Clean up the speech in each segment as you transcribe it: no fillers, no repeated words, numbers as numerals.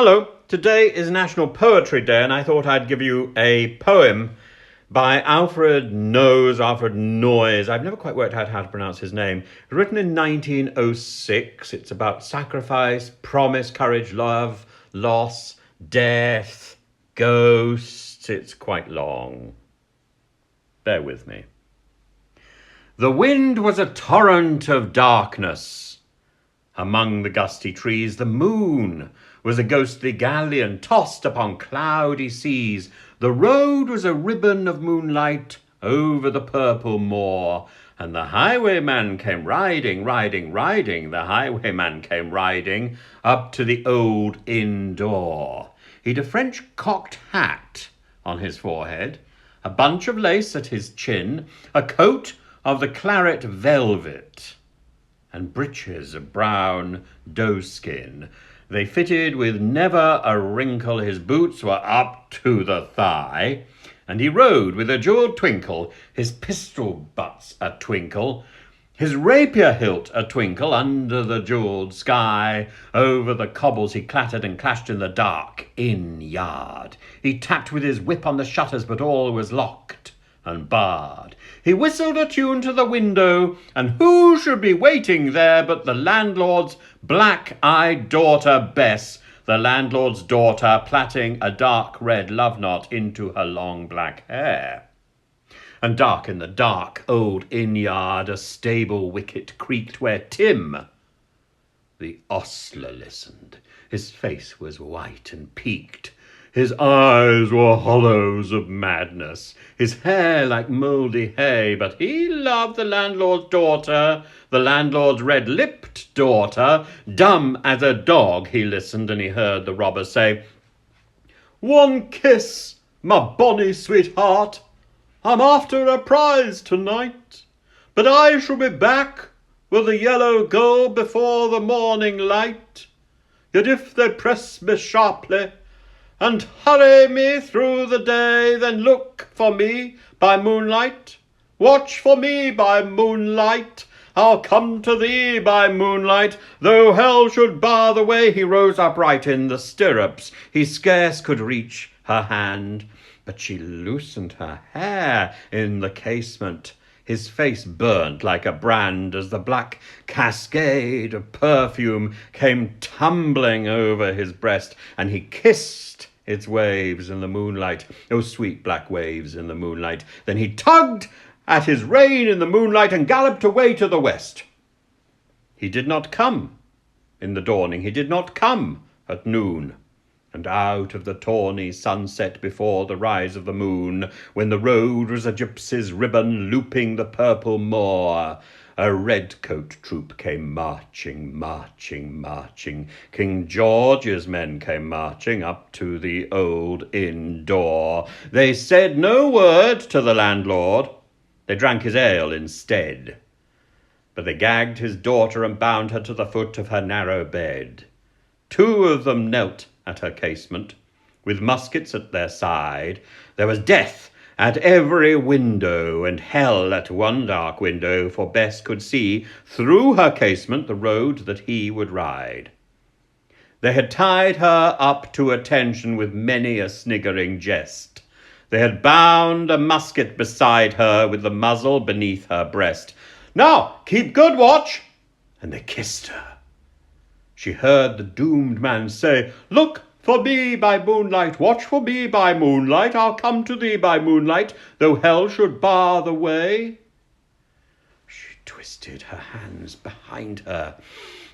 Hello, today is National Poetry Day and I thought I'd give you a poem by Alfred Noyes. I've never quite worked out how to pronounce his name. Written in 1906. It's about sacrifice, promise, courage, love, loss, death, ghosts. It's quite long. Bear with me. The wind was a torrent of darkness. Among the gusty trees, the moon was a ghostly galleon tossed upon cloudy seas. The road was a ribbon of moonlight over the purple moor, and the highwayman came riding. The highwayman came riding up to the old inn door. He'd a French cocked hat on his forehead, a bunch of lace at his chin, a coat of the claret velvet, and breeches of brown doeskin. They fitted with never a wrinkle. His boots were up to the thigh, and he rode with a jewelled twinkle, his pistol butts a twinkle, his rapier hilt a twinkle. Under the jewelled sky, over the cobbles he clattered and clashed in the dark inn yard. He tapped with his whip on the shutters, but all was locked and barred. He whistled a tune to the window, and who should be waiting there but the landlord's black-eyed daughter Bess, the landlord's daughter, plaiting a dark red love knot into her long black hair. And dark in the dark old inn-yard, a stable wicket creaked where Tim, the ostler, listened. His face was white and peaked. His eyes were hollows of madness, his hair like mouldy hay, but he loved the landlord's daughter, the landlord's red-lipped daughter. Dumb as a dog he listened, and he heard the robber say, "One kiss, my bonny sweetheart, I'm after a prize tonight, but I shall be back with the yellow gold before the morning light. Yet if they press me sharply, and hurry me through the day, then look for me by moonlight, watch for me by moonlight, I'll come to thee by moonlight, though hell should bar the way." He rose upright in the stirrups, he scarce could reach her hand, but she loosened her hair in the casement. His face burnt like a brand as the black cascade of perfume came tumbling over his breast, and he kissed its waves in the moonlight, those sweet black waves in the moonlight. Then he tugged at his rein in the moonlight and galloped away to the west. He did not come in the dawning, he did not come at noon, and out of the tawny sunset before the rise of the moon, when the road was a gypsy's ribbon looping the purple moor, a red-coat troop came marching. King George's men came marching up to the old inn door. They said no word to the landlord, they drank his ale instead, but they gagged his daughter and bound her to the foot of her narrow bed. Two of them knelt at her casement, with muskets at their side. There was death at every window, and hell at one dark window, for Bess could see through her casement the road that he would ride. They had tied her up to attention with many a sniggering jest. They had bound a musket beside her with the muzzle beneath her breast. "Now, keep good watch!" And they kissed her. She heard the doomed man say, "Look for me by moonlight, watch for me by moonlight, I'll come to thee by moonlight, though hell should bar the way." She twisted her hands behind her,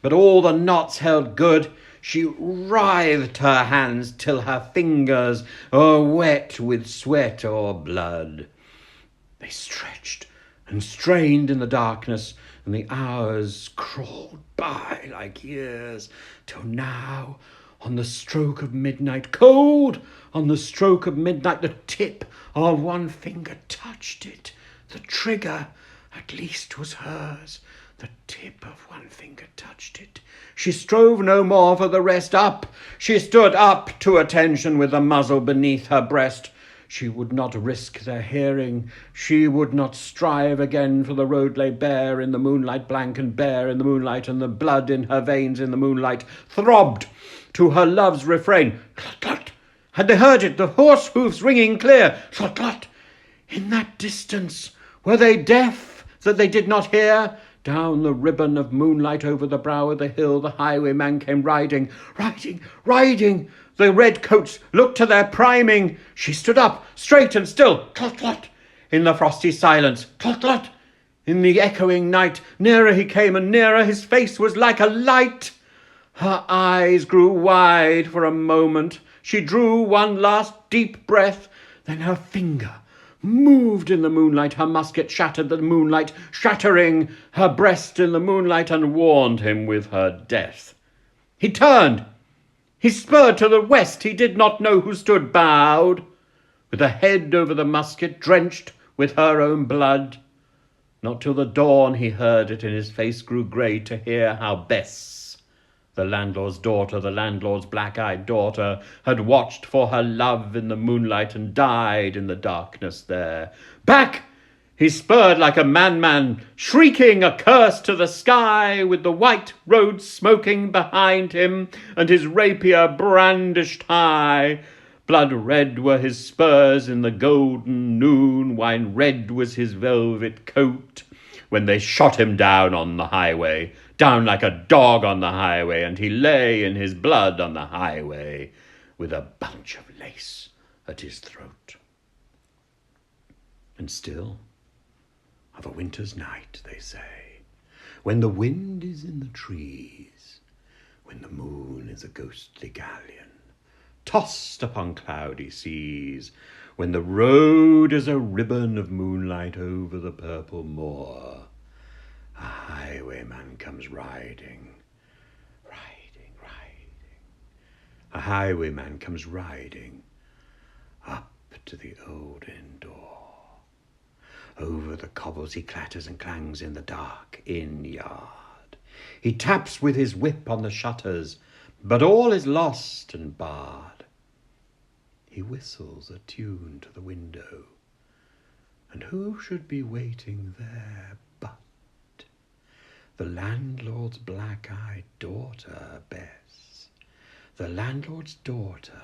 but all the knots held good. She writhed her hands till her fingers were wet with sweat or blood. They stretched and strained in the darkness, and the hours crawled by like years, till now, on the stroke of midnight, cold on the stroke of midnight, the tip of one finger touched it. The trigger, at least, was hers. The tip of one finger touched it. She strove no more for the rest. Up, she stood up to attention with the muzzle beneath her breast. She would not risk their hearing. She would not strive again, for the road lay bare in the moonlight, blank and bare in the moonlight, and the blood in her veins in the moonlight throbbed to her love's refrain. Clot, clot! Had they heard it, the horse hoofs ringing clear? Clot, clot! In that distance, were they deaf that they did not hear? Down the ribbon of moonlight over the brow of the hill the highwayman came riding, riding, riding. The red coats looked to their priming. She stood up, straight and still, clot, clot, in the frosty silence, clot, clot. In the echoing night, nearer he came and nearer, his face was like a light. Her eyes grew wide for a moment. She drew one last deep breath, then her finger moved in the moonlight. Her musket shattered the moonlight, shattering her breast in the moonlight, and warned him with her death. He turned. He spurred to the west. He did not know who stood bowed, with her head over the musket, drenched with her own blood. Not till the dawn he heard it, and his face grew grey to hear how Bess, the landlord's daughter, the landlord's black-eyed daughter, had watched for her love in the moonlight and died in the darkness there. Back! He spurred like a madman, shrieking a curse to the sky, with the white road smoking behind him and his rapier brandished high. Blood red were his spurs in the golden noon, wine red was his velvet coat, when they shot him down on the highway, down like a dog on the highway, and he lay in his blood on the highway, with a bunch of lace at his throat. And still, of a winter's night, they say, when the wind is in the trees, when the moon is a ghostly galleon, tossed upon cloudy seas, when the road is a ribbon of moonlight over the purple moor, a highwayman comes riding, riding, riding. A highwayman comes riding up to the old inn door. Over the cobbles he clatters and clangs in the dark inn yard. He taps with his whip on the shutters, but all is lost and barred. He whistles a tune to the window, and who should be waiting there but the landlord's black-eyed daughter, Bess, the landlord's daughter,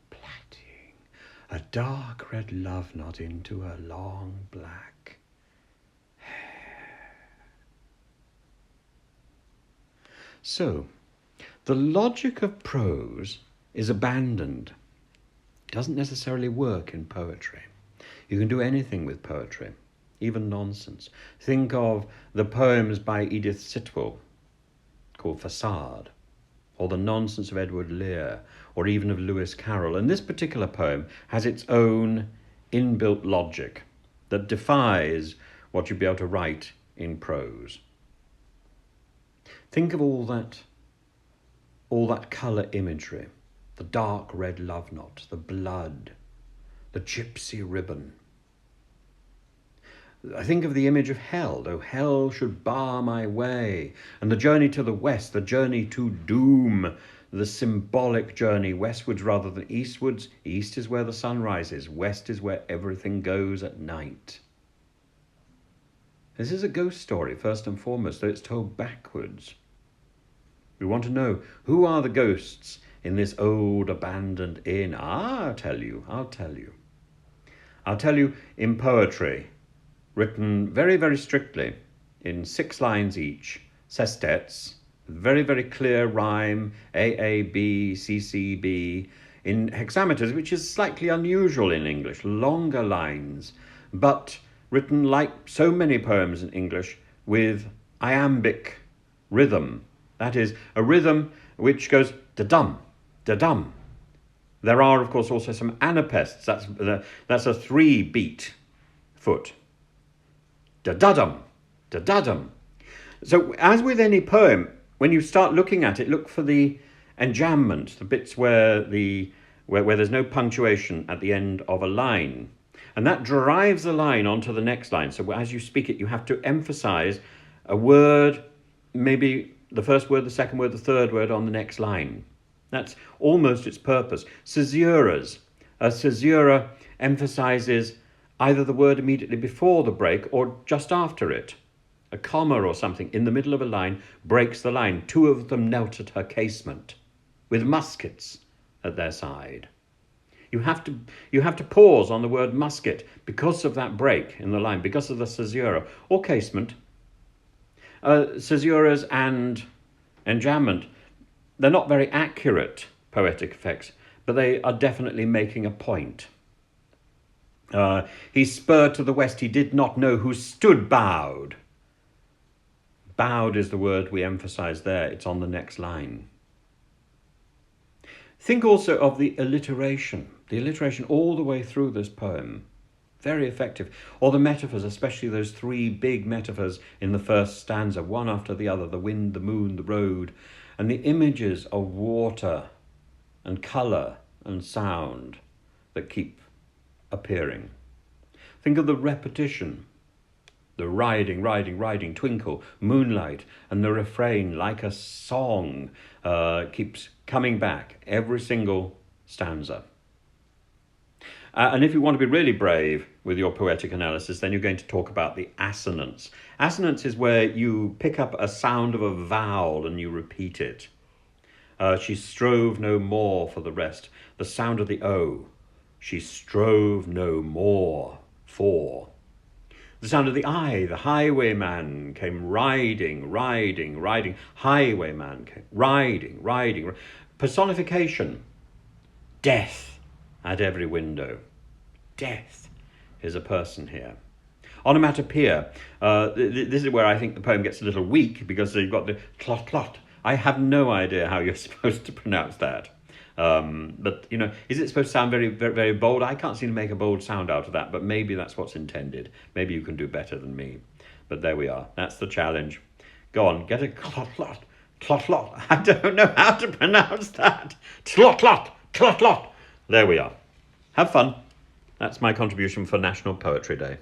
plaiting a dark red love knot into her long black hair. So, the logic of prose is abandoned. It doesn't necessarily work in poetry. You can do anything with poetry, even nonsense. Think of the poems by Edith Sitwell called Facade, or the nonsense of Edward Lear, or even of Lewis Carroll. And this particular poem has its own inbuilt logic that defies what you'd be able to write in prose. Think of all that colour imagery, the dark red love knot, the blood, the gypsy ribbon. I think of the image of hell, though hell should bar my way, and the journey to the west, the journey to doom, the symbolic journey westwards rather than eastwards. East is where the sun rises, west is where everything goes at night. This is a ghost story, first and foremost, though it's told backwards. We want to know, who are the ghosts in this old abandoned inn? I'll tell you. I'll tell you in poetry, written very, very strictly, in 6 lines each, sestets, very, very clear rhyme, AAB, CCB, in hexameters, which is slightly unusual in English, longer lines, but written like so many poems in English with iambic rhythm. That is, a rhythm which goes da-dum, da-dum. There are, of course, also some anapests. That's a 3-beat foot. Da-da-dum, da-da-dum. So, as with any poem, when you start looking at it, look for the enjambment, the bits where there's no punctuation at the end of a line. And that drives the line onto the next line. So as you speak it, you have to emphasize a word, maybe the first word, the second word, the third word on the next line. That's almost its purpose. Caesuras. A caesura emphasizes either the word immediately before the break or just after it. A comma or something in the middle of a line breaks the line. 2 of them knelt at her casement. with muskets at their side. You have to pause on the word musket because of that break in the line, because of the caesura or casement. Caesuras and enjambment, they're not very accurate poetic effects, but they are definitely making a point. He spurred to the west, he did not know who stood bowed. Bowed is the word we emphasize there. It's on the next line. Think also of the alliteration all the way through this poem. Very effective. Or the metaphors, especially those three big metaphors in the first stanza, one after the other, the wind, the moon, the road, and the images of water and colour and sound that keep appearing. Think of the repetition, the riding, riding, riding, twinkle, moonlight, and the refrain, like a song, keeps coming back every single stanza. And if you want to be really brave with your poetic analysis, then you're going to talk about the assonance. Assonance is where you pick up a sound of a vowel and you repeat it. She strove no more for the rest. The sound of the O. She strove no more for. The sound of the I, the highwayman came riding, riding, riding. Highwayman came riding, riding. Personification. Death at every window. Death is a person here. Onomatopoeia. This is where I think the poem gets a little weak because you've got the clot clot. I have no idea how you're supposed to pronounce that. But, is it supposed to sound very, very, very bold? I can't seem to make a bold sound out of that, but maybe that's what's intended. Maybe you can do better than me. But there we are. That's the challenge. Go on, get a clot clot. Clot clot. I don't know how to pronounce that. Clot clot. Clot clot. There we are. Have fun. That's my contribution for National Poetry Day.